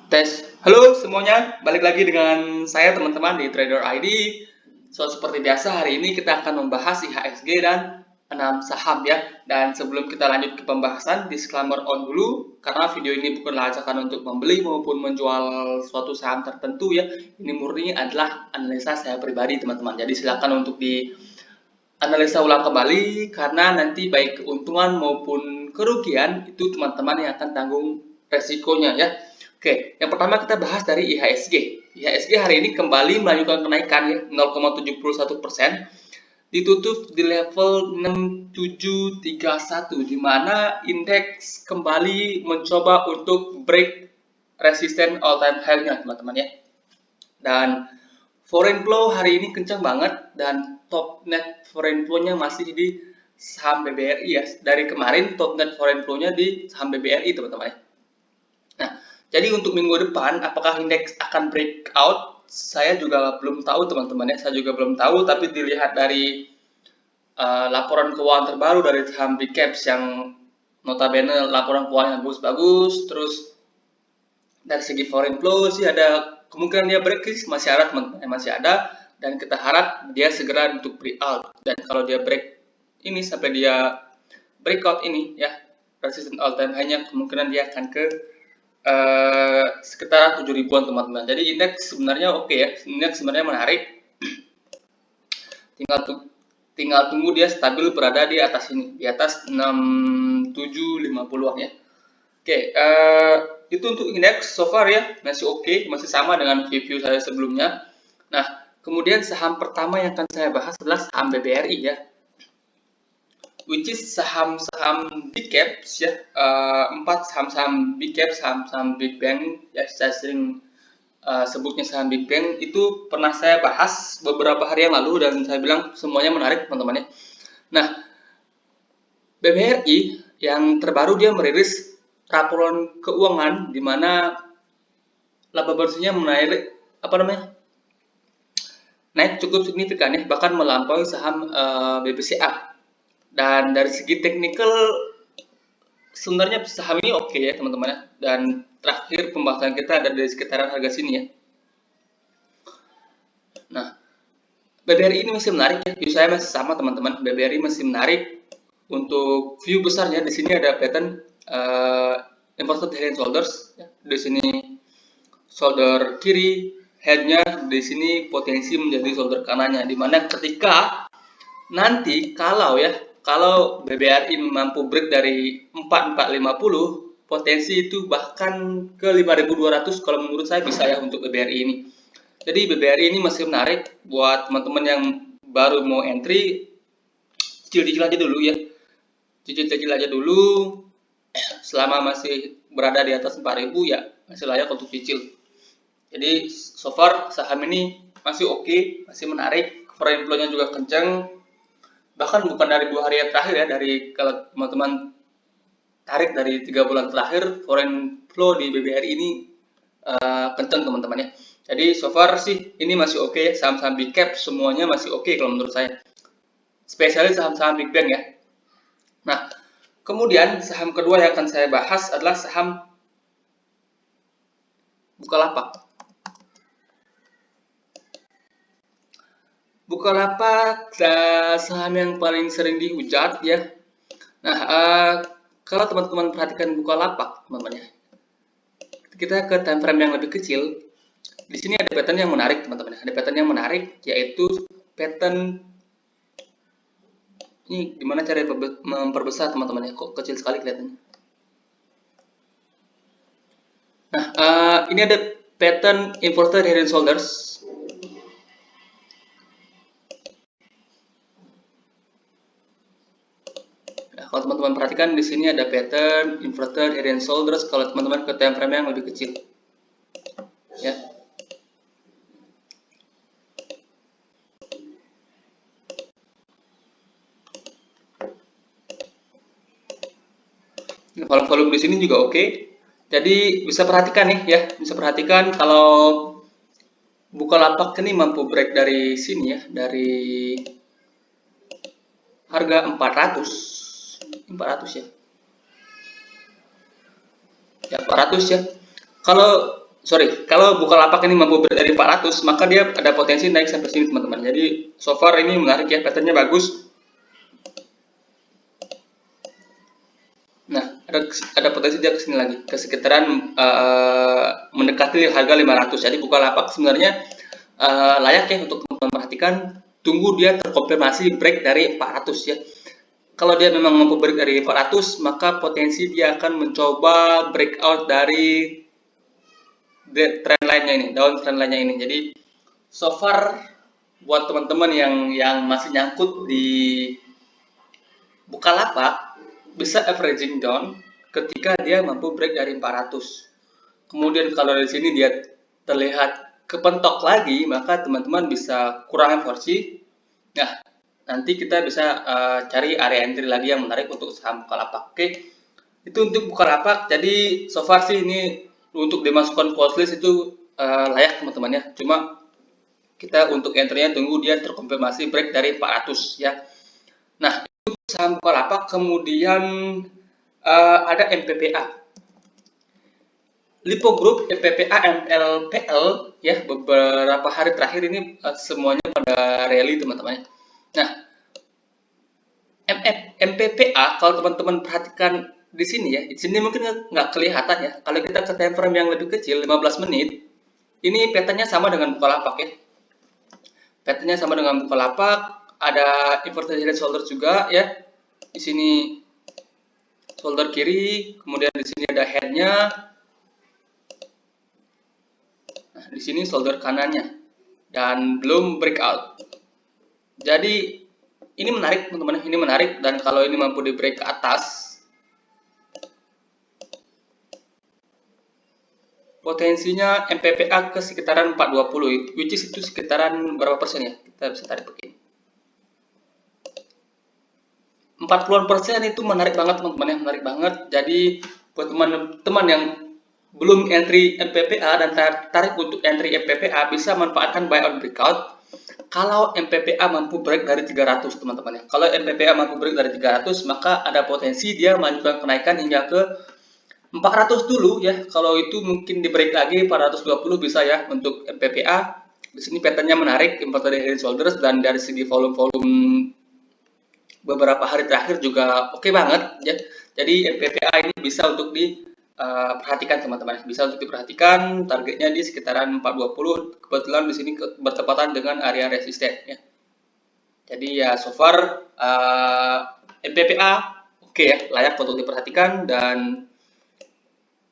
Tes, halo semuanya, balik lagi dengan saya teman-teman di Trader ID. Seperti biasa hari ini kita akan membahas IHSG dan 6 saham ya. Dan sebelum kita lanjut ke pembahasan, disclaimer on dulu, karena video ini bukanlah ajakan untuk membeli maupun menjual suatu saham tertentu ya. Ini murni adalah analisa saya pribadi teman-teman. Jadi silakan untuk di analisa ulang kembali, karena nanti baik keuntungan maupun kerugian itu teman-teman yang akan tanggung resikonya ya. Oke, yang pertama kita bahas dari IHSG. IHSG hari ini kembali melanjutkan kenaikan ya, 0,71%, ditutup di level 6731, di mana indeks kembali mencoba untuk break resisten all time high-nya teman-teman ya. Dan foreign flow hari ini kencang banget, dan top net foreign flow-nya masih di saham BBRI ya. Dari kemarin top net foreign flow-nya di saham BBRI teman-teman ya. Nah, jadi untuk minggu depan, apakah indeks akan breakout? Saya juga belum tahu teman-teman ya, saya juga belum tahu, tapi dilihat dari laporan keuangan terbaru dari saham big caps yang notabene laporan keuangan yang bagus-bagus, terus dari segi foreign flow sih ada kemungkinan dia break, masih ada teman-teman, masih ada, dan kita harap dia segera untuk breakout. Dan kalau dia break ini sampai dia breakout ini ya, resistance all time high-nya kemungkinan dia akan ke sekitar 7 ribuan teman-teman. Jadi indeks sebenarnya oke ya, indeks sebenarnya menarik. Tinggal tunggu dia stabil berada di atas ini, di atas 6750-an ya. Oke, itu untuk indeks so far ya, masih oke, masih sama dengan review saya sebelumnya. Nah, kemudian saham pertama yang akan saya bahas adalah saham BBRI ya, which is saham-saham big caps ya, 4 saham-saham big caps, saham-saham big bank ya, saya sering sebutnya saham big bank. Itu pernah saya bahas beberapa hari yang lalu dan saya bilang semuanya menarik teman-teman ya. Nah, BBRI yang terbaru dia merilis laporan keuangan di mana laba bersihnya naik cukup signifikan ya, bahkan melampaui saham BBCA. Dan dari segi teknikal sebenarnya saham ini oke ya teman-teman ya. Dan terakhir pembahasan kita ada di sekitaran harga sini ya. Nah, BBRI ini masih menarik ya, view saya masih sama teman-teman. BBRI masih menarik untuk view besarnya. Di sini ada pattern inverted head and shoulders ya. Di sini shoulder kiri, headnya di sini potensi menjadi shoulder kanannya, dimana ketika nanti kalau BBRI mampu break dari 4450, potensi itu bahkan ke 5200 kalau menurut saya bisa ya untuk BBRI ini. Jadi BBRI ini masih menarik buat teman-teman yang baru mau entry, cicil-cicil aja dulu ya, cicil-cicil aja dulu. Selama masih berada di atas 4000 ya masih layak untuk cicil. Jadi so far saham ini masih oke, masih menarik, foreign flow-nya juga kencang. Bahkan bukan dari 2 hari yang terakhir ya, dari kalau teman-teman tarik dari 3 bulan terakhir, foreign flow di BBRI ini kencang teman-teman ya. Jadi so far sih ini masih oke ya, saham-saham big cap semuanya masih oke kalau menurut saya. Spesialis saham-saham big bank ya. Nah, kemudian saham kedua yang akan saya bahas adalah saham Bukalapak. Bukalapak saham yang paling sering dihujat ya. Nah, kalau teman-teman perhatikan Bukalapak, teman-teman ya, kita ke time frame yang lebih kecil. Di sini ada pattern yang menarik, teman-teman. Ada pattern yang menarik, yaitu pattern ini. Gimana cara memperbesar, teman-teman ya? Kok kecil sekali kelihatannya. Nah, ini ada pattern inverted head and shoulders. Kalau teman-teman perhatikan di sini ada pattern inverted head and shoulders kalau teman-teman ke time frame yang lebih kecil. Ya. Volume di sini juga oke. Jadi bisa perhatikan nih ya, bisa perhatikan kalau Bukalapak ini mampu break dari sini ya, dari harga 400 ya. Ya 400 ya. Kalau sorry, kalau Bukalapak ini mampu break dari 400, maka dia ada potensi naik sampai sini teman-teman. Jadi so far ini menarik ya, patternnya bagus. Nah, ada potensi dia ke sini lagi, ke sekitaran mendekati harga 500. Jadi Bukalapak sebenarnya layak ya untuk teman-teman perhatikan. Tunggu dia terkonfirmasi break dari 400 ya. Kalau dia memang mampu break dari 400, maka potensi dia akan mencoba breakout dari trend lainnya ini, down trend lainnya ini. Jadi so far buat teman-teman yang masih nyangkut di Bukalapak bisa averaging down ketika dia mampu break dari 400. Kemudian kalau dari sini dia terlihat kepentok lagi, maka teman-teman bisa kurangi porsi. Nah, nanti kita bisa cari area entry lagi yang menarik untuk saham Bukalapak. Oke, itu untuk Bukalapak. Jadi so far sih ini untuk dimasukkan ke watchlist itu layak teman-teman ya. Cuma kita untuk entry-nya tunggu dia terkonfirmasi break dari 400 ya. Nah, itu saham Bukalapak. Kemudian ada MPPA. Lipo Group, MPPA, MLPL ya, beberapa hari terakhir ini semuanya pada rally teman-teman. Nah, MPPA kalau teman-teman perhatikan di sini ya, di sini mungkin nggak kelihatan ya. Kalau kita ke time frame yang lebih kecil, 15 menit, ini patternnya sama dengan Bukalapak ya. Patternnya sama dengan Bukalapak, ada inverted head shoulder juga ya. Di sini shoulder kiri, kemudian di sini ada headnya. Nah, di sini shoulder kanannya dan belum breakout. Jadi ini menarik teman-teman, ini menarik, dan kalau ini mampu di break ke atas, potensinya MPPA ke sekitaran 420, which is itu sekitaran berapa persen ya? Kita bisa tarik begini. 40% itu menarik banget teman-teman ya, menarik banget. Jadi buat teman-teman yang belum entry MPPA dan tarik untuk entry MPPA bisa manfaatkan buy on breakout. Kalau MPPA mampu break dari 300 teman-teman ya. Kalau MPPA mampu break dari 300, maka ada potensi dia melanjutkan kenaikan hingga ke 400 dulu ya. Kalau itu mungkin di break lagi 420 bisa ya untuk MPPA. Di sini patternnya menarik, inverted head and shoulders, dan dari segi volume beberapa hari terakhir juga oke banget ya. Jadi MPPA ini bisa untuk diperhatikan teman-teman. Bisa untuk diperhatikan, targetnya di sekitaran 420. Kebetulan di sini bertepatan dengan area resisten ya. Jadi ya so far MPPA oke ya, layak untuk diperhatikan dan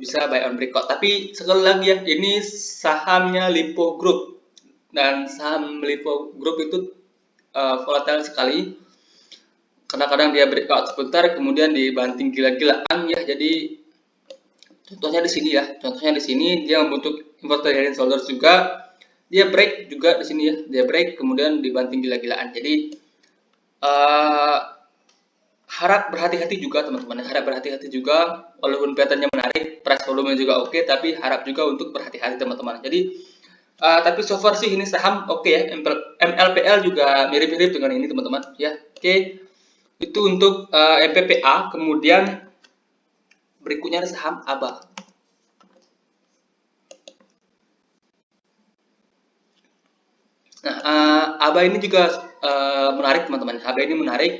bisa buy on breakout. Tapi sekali lagi ya, ini sahamnya Lipo Group, dan saham Lipo Group itu volatile sekali. Kadang-kadang dia breakout sebentar, kemudian dibanting gila-gilaan ya. Jadi contohnya di sini ya, contohnya di sini dia membentuk inverted head and shoulders juga, dia break juga di sini ya, dia break kemudian dibanting gila-gilaan. Jadi harap berhati-hati juga teman-teman, harap berhati-hati juga. Walaupun patternnya menarik, price volume juga oke, tapi harap juga untuk berhati-hati teman-teman. Jadi tapi so far sih ini saham oke ya. MLPL juga mirip-mirip dengan ini teman-teman ya. Oke, itu untuk MPPA. Kemudian berikutnya ada saham ABA. Nah, ABA ini juga menarik teman-teman. ABA ini menarik.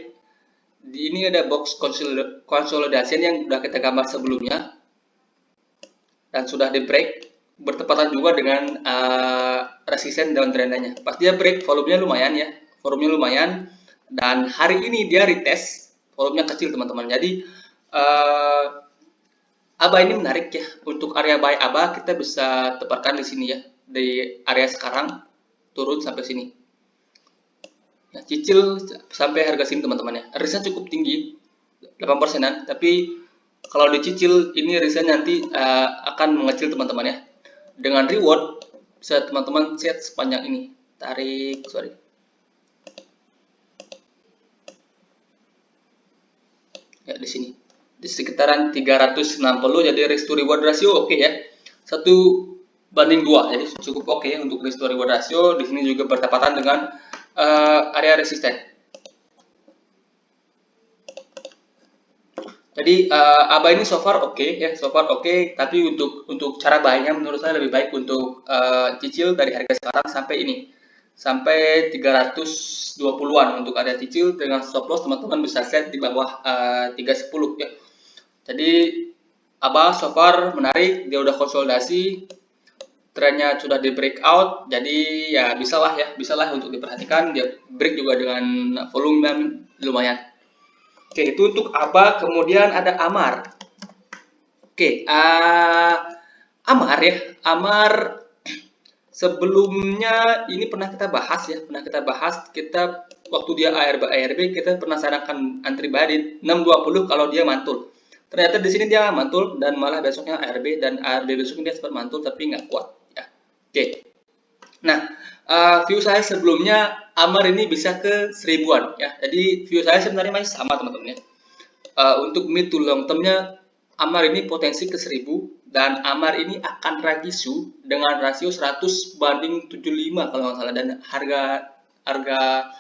Di ini ada box consolidation yang sudah kita gambar sebelumnya dan sudah di break, bertepatan juga dengan resisten down trendnya. Pas dia break, volumenya lumayan ya, volumenya lumayan, dan hari ini dia retest, volumenya kecil teman-teman. Jadi ABA ini menarik ya. Untuk area buy ABA kita bisa tepatkan di sini ya, di area sekarang turun sampai sini. Ya, cicil sampai harga sini teman-teman ya. Risknya cukup tinggi, 8%-an, tapi kalau dicicil ini risknya nanti akan mengecil teman-teman ya. Dengan reward bisa teman-teman set sepanjang ini. Tarik, sorry. Ya di sini. Di sekitaran 360, jadi risk to reward ratio oke ya. 1:2, jadi cukup oke untuk risk to reward ratio. Di sini juga bertepatan dengan area resisten. Jadi ABA ini so far oke ya, so far oke. Tapi untuk cara buynya menurut saya lebih baik untuk cicil dari harga sekarang sampai ini, sampai 320-an untuk area cicil dengan stop loss teman-teman bisa set di bawah 310 ya. Jadi ABA so far menarik, dia udah konsolidasi, trennya sudah di breakout, jadi ya bisalah untuk diperhatikan. Dia break juga dengan volume yang lumayan. Oke, itu untuk ABA. Kemudian ada AMAR. Oke, AMAR ya. AMAR sebelumnya ini pernah kita bahas ya, kita waktu dia ARB kita pernah sarankan antri buy di 620 kalau dia mantul. Ternyata di sini dia mantul dan malah besoknya ARB, dan ARB besoknya dia sempat mantul tapi nggak kuat ya. Oke. Nah, view saya sebelumnya AMAR ini bisa ke 1000-an ya. Jadi view saya sebenarnya masih sama teman-teman ya. Untuk mid to long termnya AMAR ini potensi ke 1000, dan AMAR ini akan ragisu dengan rasio 100 banding 75 kalau nggak salah, dan harga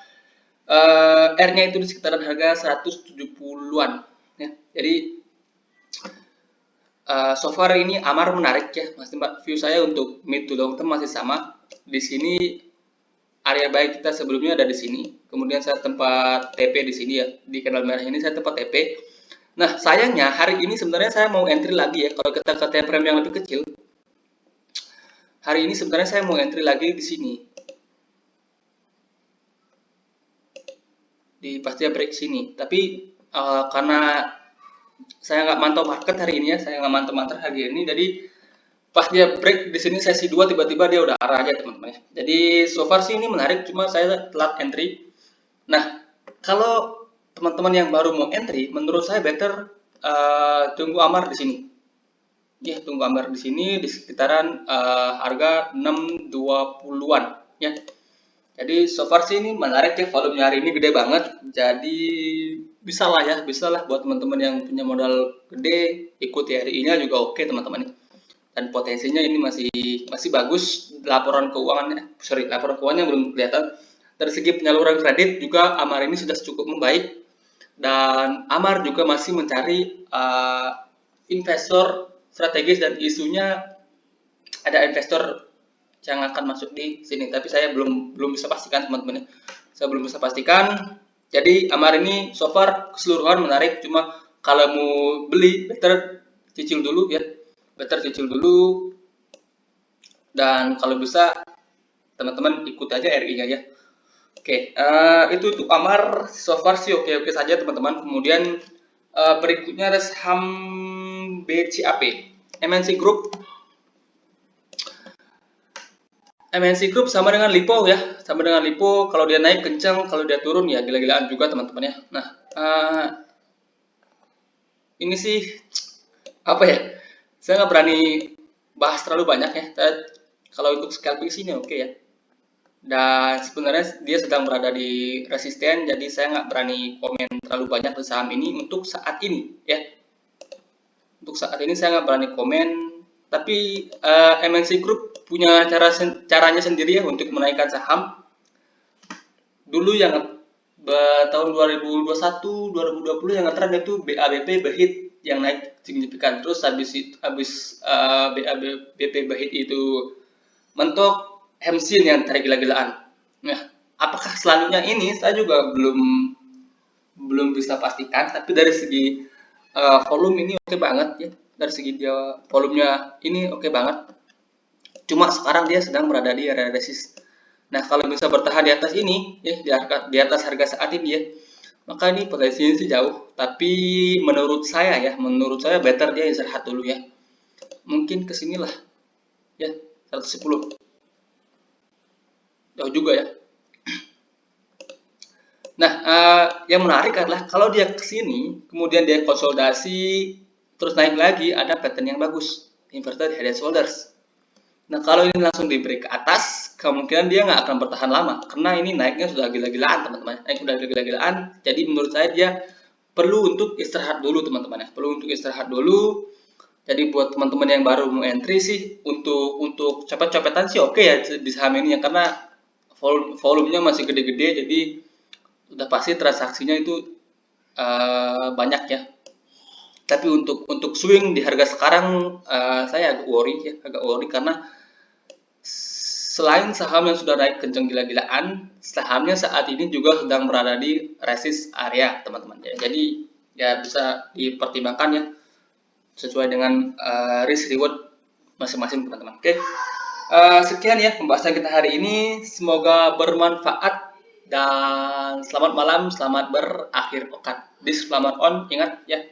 R-nya itu di sekitaran harga 170-an ya. Jadi so far ini AMAR menarik ya, Mas. View saya untuk mid to long term masih sama. Di sini area buy kita sebelumnya ada di sini. Kemudian saya tempat TP di sini ya, di candle merah ini saya tempat TP. Nah, sayangnya hari ini sebenarnya saya mau entry lagi ya. Kalau kita ke time frame yang lebih kecil, hari ini sebenarnya saya mau entry lagi di sini. Di pasti break sini. Tapi karena saya nggak mantau market hari ini ya, saya nggak mantau hari ini, jadi pas dia break di sini sesi 2 tiba-tiba dia udah arah aja teman-teman ya. Jadi so far sih ini menarik, cuma saya telat entry. Nah, kalau teman-teman yang baru mau entry, menurut saya better tunggu AMAR di sini. Ya, tunggu AMAR di sini di sekitaran harga 620-an ya. Jadi so far sih ini menarik ya, volumenya hari ini gede banget. Jadi bisalah buat teman-teman yang punya modal gede, ikuti RI-nya juga oke teman-teman. Dan potensinya ini masih bagus. Laporan keuangannya belum kelihatan. Dari segi penyaluran kredit juga AMAR ini sudah cukup membaik, dan AMAR juga masih mencari investor strategis, dan isunya ada investor yang akan masuk di sini. Tapi saya belum bisa pastikan teman-teman. Saya belum bisa pastikan. Jadi AMAR ini so far keseluruhan menarik, cuma kalau mau beli better cicil dulu ya. Better cicil dulu, dan kalau bisa teman-teman ikut aja RI-nya ya. Oke, itu untuk AMAR so far sih oke saja teman-teman. Kemudian berikutnya ada saham BCAP, MNC Group. MNC Group sama dengan Lipo ya, sama dengan Lipo. Kalau dia naik kencang, kalau dia turun ya gila-gilaan juga teman-teman ya. Nah, ini sih apa ya? Saya nggak berani bahas terlalu banyak ya. Kalau untuk scalping sini oke ya. Dan sebenarnya dia sedang berada di resisten, jadi saya nggak berani komen terlalu banyak ke saham ini untuk saat ini ya. Untuk saat ini saya nggak berani komen, tapi MNC Group punya caranya sendiri ya untuk menaikkan saham. Dulu yang tahun 2021 2020 yang ngetren itu BABP Behit yang naik signifikan. Terus habis BABP Behit itu mentok, Hemsin yang tarik gila-gilaan. Nah, apakah selanjutnya ini saya juga belum bisa pastikan, tapi dari segi volume ini oke banget ya. Dari segi dia volumenya ini oke banget. Cuma sekarang dia sedang berada di area resist. Nah, kalau bisa bertahan di atas ini ya, di atas harga saat ini ya, maka ini potensinya sih jauh. Tapi menurut saya better dia istirahat dulu ya. Mungkin kesinilah ya 110. Jauh juga ya. Nah, yang menarik adalah kalau dia ke sini, kemudian dia konsolidasi, terus naik lagi, ada pattern yang bagus, inverted head and shoulders. Nah, kalau ini langsung di break ke atas, kemungkinan dia nggak akan bertahan lama, karena ini naiknya sudah gila-gilaan, teman-teman. Naik sudah gila-gilaan, jadi menurut saya dia perlu untuk istirahat dulu, teman-teman ya. Perlu untuk istirahat dulu. Jadi buat teman-teman yang baru mau entry sih, untuk copet-copetan sih oke ya di saham ini ya, karena volumenya masih gede-gede, jadi udah pasti transaksinya itu banyak ya. Tapi untuk swing di harga sekarang, saya agak worry karena selain saham yang sudah naik kencang gila-gilaan, sahamnya saat ini juga sedang berada di resist area, teman-teman ya. Jadi ya bisa dipertimbangkan ya sesuai dengan risk reward masing-masing, teman-teman. Oke. Sekian ya pembahasan kita hari ini. Semoga bermanfaat dan selamat malam, selamat berakhir pekan. Disclaimer on, ingat ya,